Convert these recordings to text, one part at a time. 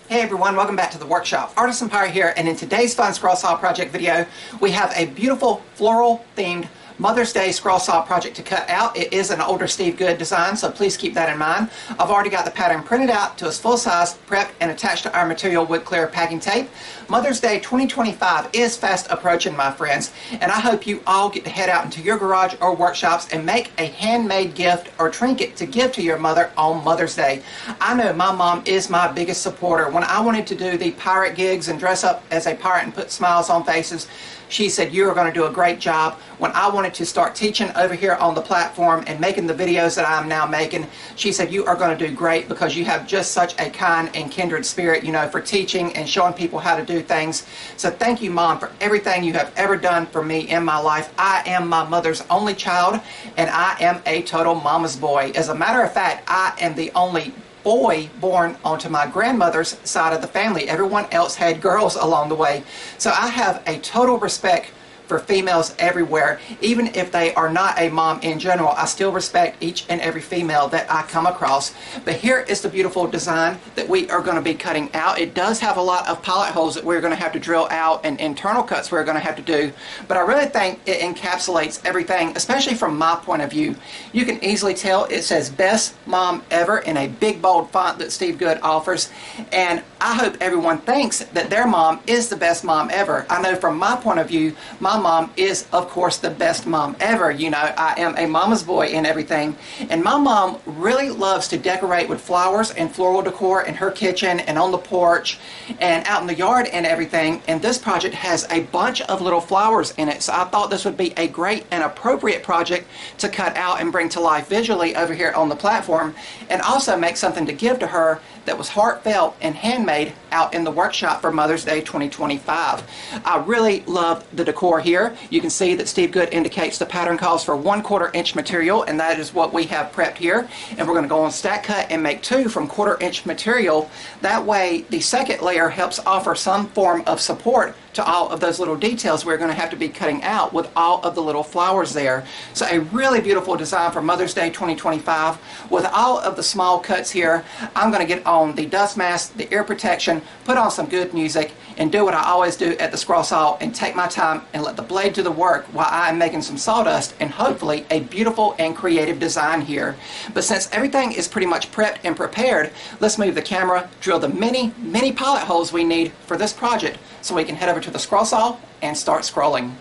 Hey everyone, welcome back to the workshop. Artisan Pirate here, and in today's fun scroll saw project video, we have a beautiful floral themed Mother's Day scroll saw project to cut out. It is an older Steve Good design, so please keep that in mind. I've already got the pattern printed out to its full size, prepped, and attached to our material wood clear packing tape. Mother's Day 2025 is fast approaching, my friends, and I hope you all get to head out into your garage or workshops and make a handmade gift or trinket to give to your mother on Mother's Day. I know my mom is my biggest supporter. When I wanted to do the pirate gigs and dress up as a pirate and put smiles on faces, she said, "You are going to do a great job." When I wanted to start teaching over here on the platform and making the videos that I'm now making, she said, "You are going to do great because you have just such a kind and kindred spirit, you know, for teaching and showing people how to do things." So thank you, Mom, for everything you have ever done for me in my life. I am my mother's only child, and I am a total mama's boy. As a matter of fact, I am the only boy born onto my grandmother's side of the family. Everyone else had girls along the way. So I have a total respect for females everywhere. Even if they are not a mom in general, I still respect each and every female that I come across. But here is the beautiful design that we are going to be cutting out. It does have a lot of pilot holes that we're going to have to drill out and internal cuts we're going to have to do. But I really think it encapsulates everything, especially from my point of view. You can easily tell it says "Best Mom Ever" in a big bold font that Steve Good offers. And I hope everyone thinks that their mom is the best mom ever. I know from my point of view, my mom is, of course, the best mom ever. You know, I am a mama's boy and everything. And my mom really loves to decorate with flowers and floral decor in her kitchen and on the porch and out in the yard and everything. And this project has a bunch of little flowers in it. So I thought this would be a great and appropriate project to cut out and bring to life visually over here on the platform, and also make something to give to her that was heartfelt and handmade out in the workshop for Mother's Day 2025. I really love the decor here. You can see that Steve Good indicates the pattern calls for 1/4 inch material, and that is what we have prepped here. And we're going to go on stack cut and make 2 from 1/4 inch material. That way the second layer helps offer some form of support to all of those little details we're going to have to be cutting out with all of the little flowers there. So a really beautiful design for Mother's Day 2025 with all of the small cuts here. I'm going to get on the dust mask, the ear protection, put on some good music, and do what I always do at the scroll saw and take my time and let the blade do the work while I'm making some sawdust and hopefully a beautiful and creative design here. But since everything is pretty much prepped and prepared, let's move the camera, drill the many pilot holes we need for this project so we can head over to the scroll saw and start scrolling.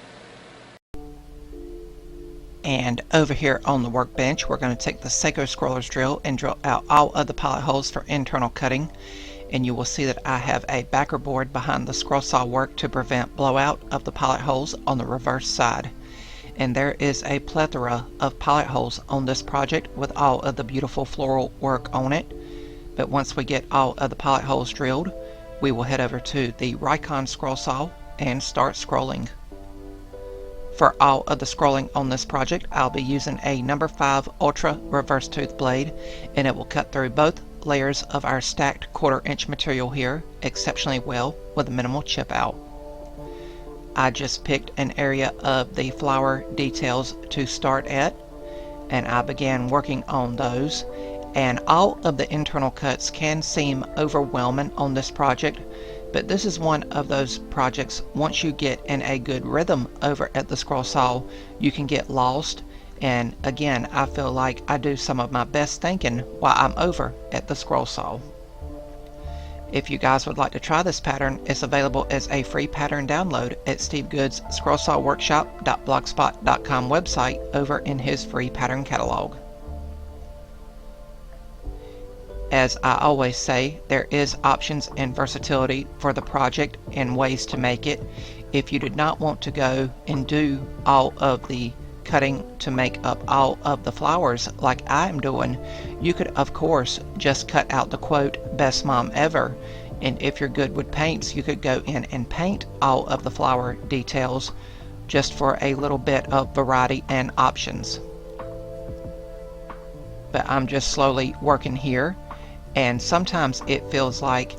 And over here on the workbench, we're going to take the Seiko Scroller's drill and drill out all of the pilot holes for internal cutting. And you will see that I have a backer board behind the scroll saw work to prevent blowout of the pilot holes on the reverse side. And there is a plethora of pilot holes on this project with all of the beautiful floral work on it. But once we get all of the pilot holes drilled, we will head over to the Rikon scroll saw and start scrolling. For all of the scrolling on this project, I'll be using a number 5 Ultra reverse tooth blade, and it will cut through both layers of our stacked 1/4 inch material here exceptionally well with a minimal chip out. I just picked an area of the flower details to start at, and I began working on those. And all of the internal cuts can seem overwhelming on this project, but this is one of those projects, once you get in a good rhythm over at the scroll saw, you can get lost. And again, I feel like I do some of my best thinking while I'm over at the scroll saw. If you guys would like to try this pattern, it's available as a free pattern download at Steve Good's scrollsawworkshop.blogspot.com website over in his free pattern catalog. As I always say, there is options and versatility for the project and ways to make it. If you did not want to go and do all of the cutting to make up all of the flowers like I am doing, you could of course just cut out the quote "Best Mom Ever," and if you're good with paints, you could go in and paint all of the flower details just for a little bit of variety and options. But I'm just slowly working here. And sometimes it feels like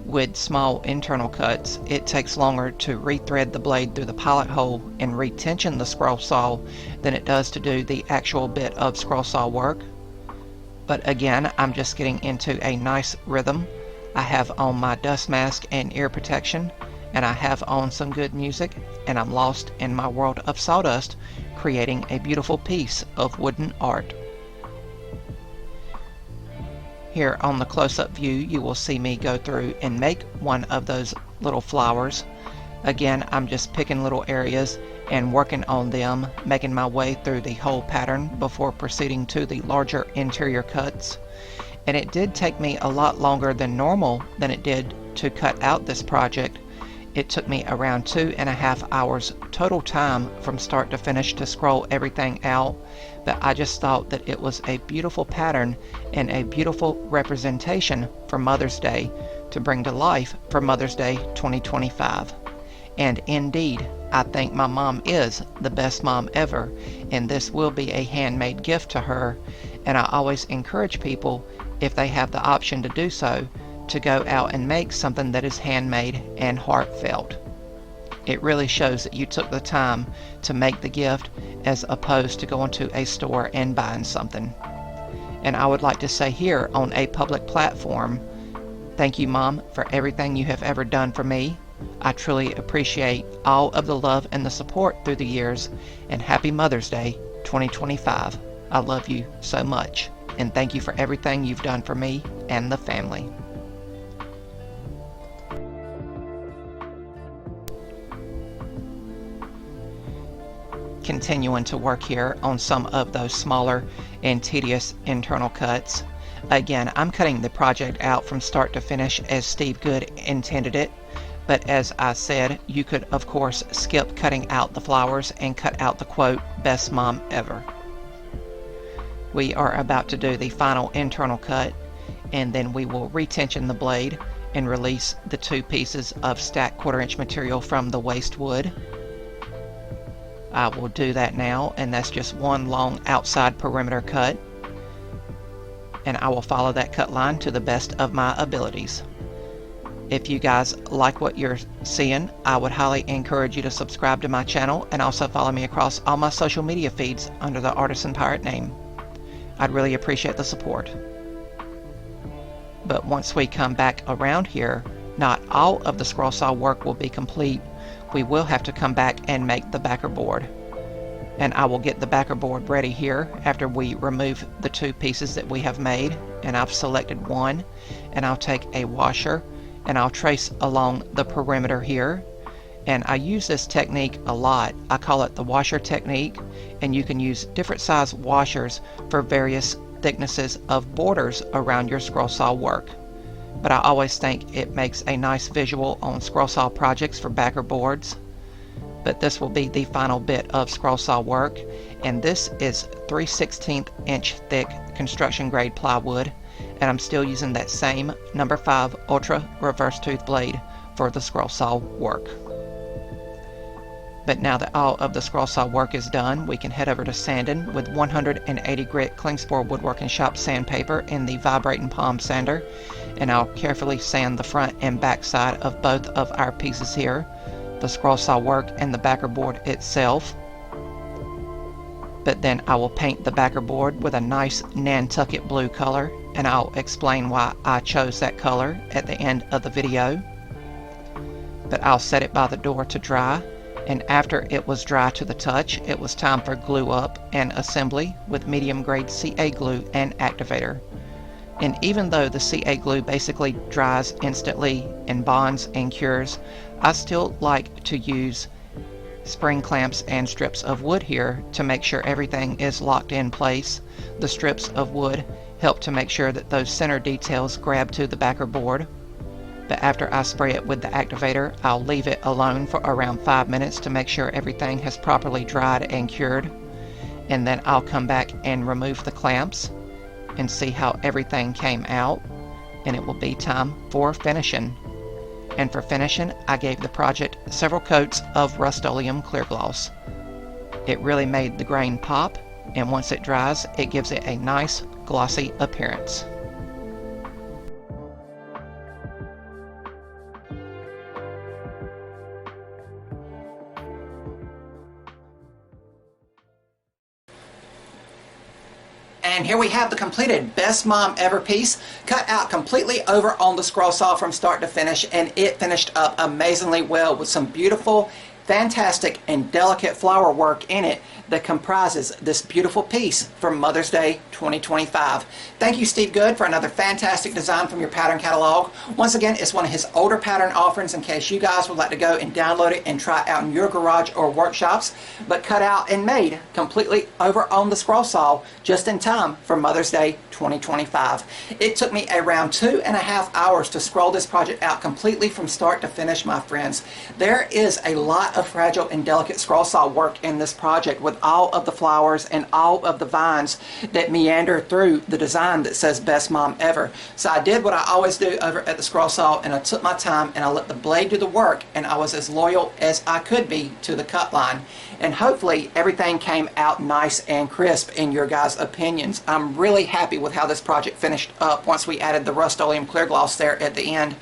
with small internal cuts, it takes longer to rethread the blade through the pilot hole and retension the scroll saw than it does to do the actual bit of scroll saw work. But again, I'm just getting into a nice rhythm. I have on my dust mask and ear protection, and I have on some good music, and I'm lost in my world of sawdust, creating a beautiful piece of wooden art. Here on the close-up view, you will see me go through and make one of those little flowers. Again, I'm just picking little areas and working on them, making my way through the whole pattern before proceeding to the larger interior cuts. And it did take me a lot longer than normal than it did to cut out this project. It took me around 2.5 hours total time from start to finish to scroll everything out, but I just thought that it was a beautiful pattern and a beautiful representation for Mother's Day to bring to life for Mother's Day 2025. And indeed, I think my mom is the best mom ever, and this will be a handmade gift to her. And I always encourage people, if they have the option to do so, to go out and make something that is handmade and heartfelt. It really shows that you took the time to make the gift as opposed to going to a store and buying something. And I would like to say here on a public platform, thank you, Mom, for everything you have ever done for me. I truly appreciate all of the love and the support through the years, and happy Mother's Day 2025. I love you so much, and thank you for everything you've done for me and the family. Continuing to work here on some of those smaller and tedious internal cuts. Again, I'm cutting the project out from start to finish as Steve Good intended it, but as I said, you could of course skip cutting out the flowers and cut out the quote, "Best Mom Ever." We are about to do the final internal cut, and then we will retension the blade and release the 2 pieces of stacked 1/4" material from the waste wood. I will do that now, and that's just one long outside perimeter cut, and I will follow that cut line to the best of my abilities. If you guys like what you're seeing, I would highly encourage you to subscribe to my channel and also follow me across all my social media feeds under the Artisan Pirate name. I'd really appreciate the support. But once we come back around here, not all of the scroll saw work will be complete. We will have to come back and make the backer board. And I will get the backer board ready here after we remove the 2 pieces that we have made. And I've selected one, and I'll take a washer and I'll trace along the perimeter here. And I use this technique a lot. I call it the washer technique, and you can use different size washers for various thicknesses of borders around your scroll saw work. But I always think it makes a nice visual on scroll saw projects for backer boards. But this will be the final bit of scroll saw work, and this is 3/16 inch thick construction grade plywood, and I'm still using that same number 5 ultra reverse tooth blade for the scroll saw work. But now that all of the scroll saw work is done, we can head over to sanding with 180 grit Klingspor Woodworking Shop sandpaper in the vibrating palm sander, and I'll carefully sand the front and back side of both of our pieces here, the scroll saw work and the backer board itself. But then I will paint the backer board with a nice Nantucket blue color, and I'll explain why I chose that color at the end of the video. But I'll set it by the door to dry, and after it was dry to the touch, it was time for glue up and assembly with medium grade CA glue and activator. And even though the CA glue basically dries instantly and bonds and cures, I still like to use spring clamps and strips of wood here to make sure everything is locked in place. The strips of wood help to make sure that those center details grab to the backer board. But after I spray it with the activator, I'll leave it alone for around 5 minutes to make sure everything has properly dried and cured. And then I'll come back and remove the clamps and see how everything came out, and it will be time for finishing. And for finishing, I gave the project several coats of Rust-Oleum clear gloss. It really made the grain pop, and once it dries, it gives it a nice glossy appearance. And here we have the completed Best Mom Ever piece, cut out completely over on the scroll saw from start to finish, and it finished up amazingly well with some beautiful, fantastic, and delicate flower work in it that comprises this beautiful piece for Mother's Day 2025. Thank you, Steve Good, for another fantastic design from your pattern catalog. Once again, it's one of his older pattern offerings in case you guys would like to go and download it and try it out in your garage or workshops, but cut out and made completely over on the scroll saw just in time for Mother's Day 2025. It took me around 2.5 hours to scroll this project out completely from start to finish, my friends. There is a lot of fragile and delicate scroll saw work in this project, with all of the flowers and all of the vines that meander through the design that says Best Mom Ever. So I did what I always do over at the scroll saw, and I took my time and I let the blade do the work, and I was as loyal as I could be to the cut line. And hopefully everything came out nice and crisp in your guys' opinions. I'm really happy with how this project finished up once we added the Rust-Oleum clear gloss there at the end.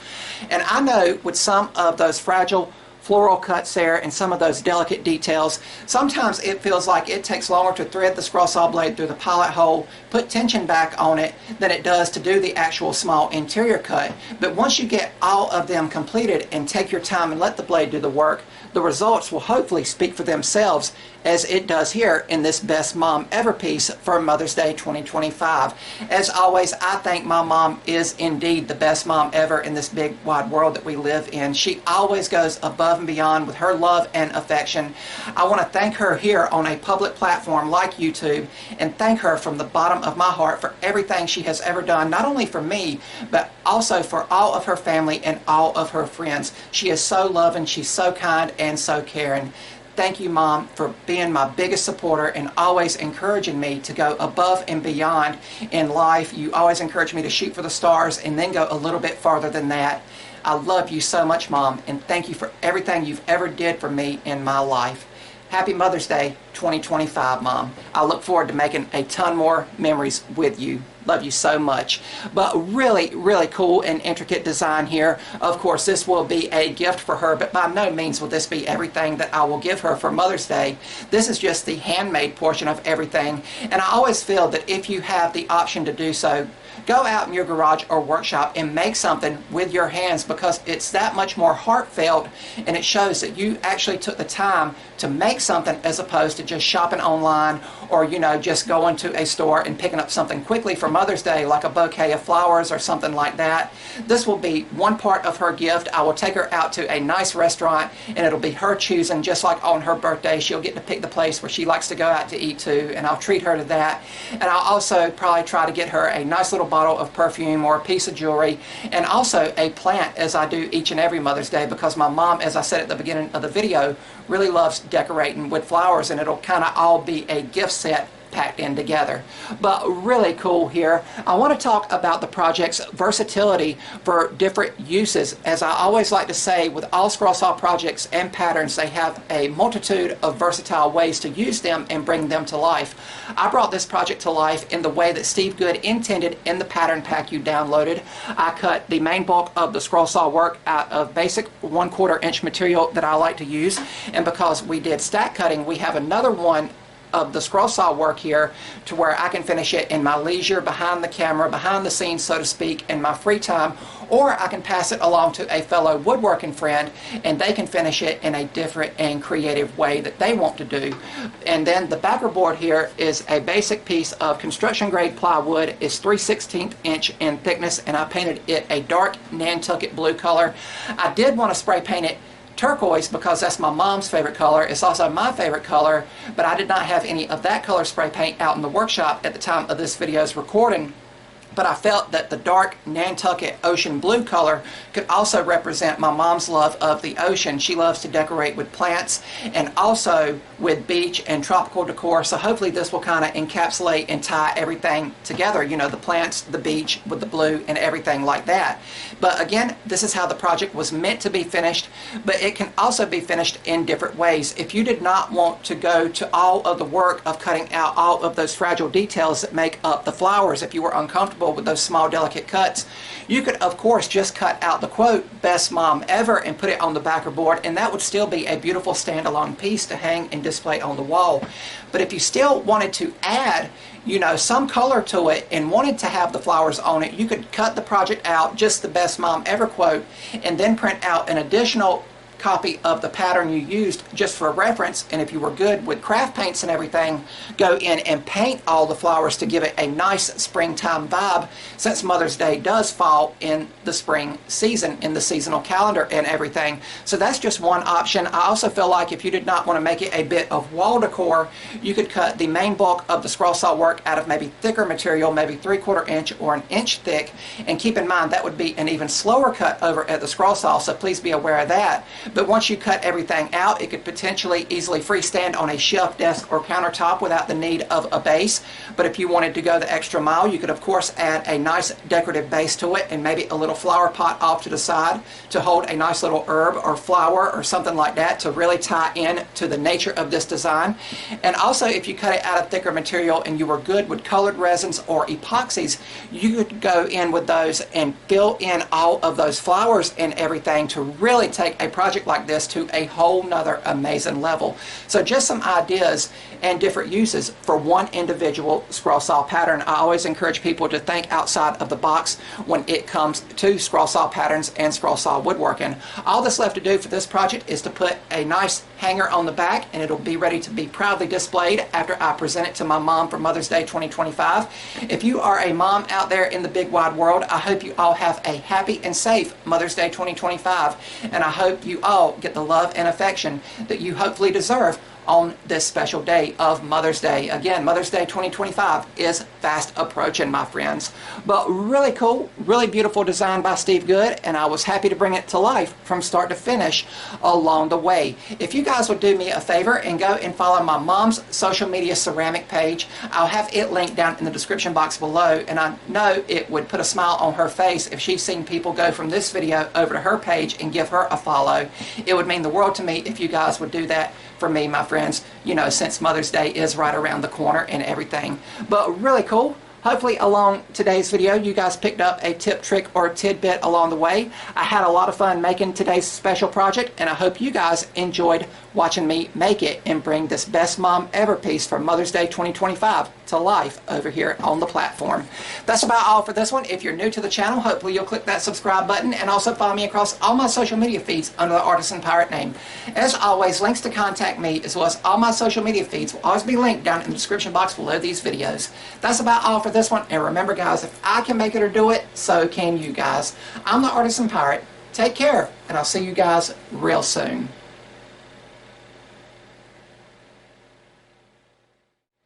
And I know with some of those fragile floral cuts there and some of those delicate details, sometimes it feels like it takes longer to thread the scroll saw blade through the pilot hole, put tension back on it, than it does to do the actual small interior cut. But once you get all of them completed and take your time and let the blade do the work, the results will hopefully speak for themselves, as it does here in this Best Mom Ever piece for Mother's Day 2025. As always, I think my mom is indeed the best mom ever in this big wide world that we live in. She always goes above and beyond with her love and affection. I want to thank her here on a public platform like YouTube, and thank her from the bottom of my heart for everything she has ever done, not only for me, but also for all of her family and all of her friends. She is so loving, she's so kind, and so caring. Thank you, Mom, for being my biggest supporter and always encouraging me to go above and beyond in life. You always encourage me to shoot for the stars and then go a little bit farther than that. I love you so much, Mom, and thank you for everything you've ever did for me in my life. Happy Mother's Day 2025, Mom. I look forward to making a ton more memories with you. Love you so much. But really, really cool and intricate design here. Of course, this will be a gift for her, but by no means will this be everything that I will give her for Mother's Day. This is just the handmade portion of everything, and I always feel that if you have the option to do so, go out in your garage or workshop and make something with your hands, because it's that much more heartfelt, and it shows that you actually took the time to make something as opposed to just shopping online or, you know, just going to a store and picking up something quickly for Mother's Day, like a bouquet of flowers or something like that. This will be one part of her gift. I will take her out to a nice restaurant, and it'll be her choosing, just like on her birthday. She'll get to pick the place where she likes to go out to eat to, and I'll treat her to that. And I'll also probably try to get her a nice little bottle of perfume or a piece of jewelry, and also a plant, as I do each and every Mother's Day, because my mom, as I said at the beginning of the video, really loves decorating with flowers, and it'll kind of all be a gift set packed in together. But really cool here. I want to talk about the project's versatility for different uses. As I always like to say, with all scroll saw projects and patterns, they have a multitude of versatile ways to use them and bring them to life. I brought this project to life in the way that Steve Good intended in the pattern pack you downloaded. I cut the main bulk of the scroll saw work out of basic 1/4 inch material that I like to use, and because we did stack cutting, we have another one of the scroll saw work here to where I can finish it in my leisure, behind the camera, behind the scenes, so to speak, in my free time, or I can pass it along to a fellow woodworking friend and they can finish it in a different and creative way that they want to do. And then the backer board here is a basic piece of construction grade plywood. It's 3/16 inch in thickness, and I painted it a dark Nantucket blue color. I did want to spray paint it turquoise because that's my mom's favorite color. It's also my favorite color, but I did not have any of that color spray paint out in the workshop at the time of this video's recording. But I felt that the dark Nantucket ocean blue color could also represent my mom's love of the ocean. She loves to decorate with plants and also with beach and tropical decor, so hopefully this will kind of encapsulate and tie everything together, you know, the plants, the beach with the blue and everything like that. But again, this is how the project was meant to be finished, but it can also be finished in different ways. If you did not want to go to all of the work of cutting out all of those fragile details that make up the flowers, if you were uncomfortable manual with those small delicate cuts. You could of course just cut out the quote, "Best Mom Ever," and put it on the backer board, and that would still be a beautiful standalone piece to hang and display on the wall. But if you still wanted to add, you know, some color to it and wanted to have the flowers on it, you could cut the project out, just the "Best Mom Ever" quote, and then print out an additional copy of the pattern you used just for reference. And if you were good with craft paints and everything, go in and paint all the flowers to give it a nice springtime vibe, since Mother's Day does fall in the spring season in the seasonal calendar and everything. So that's just one option. I also feel like if you did not want to make it a bit of wall decor, you could cut the main bulk of the scroll saw work out of maybe thicker material, maybe 3/4 inch or an inch thick, and keep in mind that would be an even slower cut over at the scroll saw, so please be aware of that. But once you cut everything out, it could potentially easily freestand on a shelf, desk, or countertop without the need of a base. But if you wanted to go the extra mile, you could of course add a nice decorative base to it and maybe a little flower pot off to the side to hold a nice little herb or flower or something like that to really tie in to the nature of this design. And also, if you cut it out of thicker material and you were good with colored resins or epoxies, you could go in with those and fill in all of those flowers and everything to really take a project like this to a whole nother amazing level. So just some ideas and different uses for one individual scroll saw pattern. I always encourage people to think outside of the box when it comes to scroll saw patterns and scroll saw woodworking. All that's left to do for this project is to put a nice hanger on the back, and it'll be ready to be proudly displayed after I present it to my mom for Mother's Day 2025. If you are a mom out there in the big wide world, I hope you all have a happy and safe Mother's Day 2025, and I hope you all get the love and affection that you hopefully deserve on this special day of Mother's Day. Again, Mother's Day 2025 is fast approaching, my friends. But really cool, really beautiful design by Steve Good, and I was happy to bring it to life from start to finish along the way. If you guys would do me a favor and go and follow my mom's social media ceramic page, I'll have it linked down in the description box below, and I know it would put a smile on her face if she's seen people go from this video over to her page and give her a follow. It would mean the world to me if you guys would do that for me, my friends, you know, since Mother's Day is right around the corner and everything. But really cool. Hopefully along today's video you guys picked up a tip, trick, or tidbit along the way. I had a lot of fun making today's special project, and I hope you guys enjoyed watching me make it and bring this Best Mom Ever piece for Mother's Day 2025 to life over here on the platform. That's about all for this one. If you're new to the channel, hopefully you'll click that subscribe button and also follow me across all my social media feeds under the Artisan Pirate name. As always, links to contact me as well as all my social media feeds will always be linked down in the description box below these videos. That's about all for this one, and remember guys, if I can make it or do it, so can you guys. I'm the Artisan Pirate. Take care, and I'll see you guys real soon.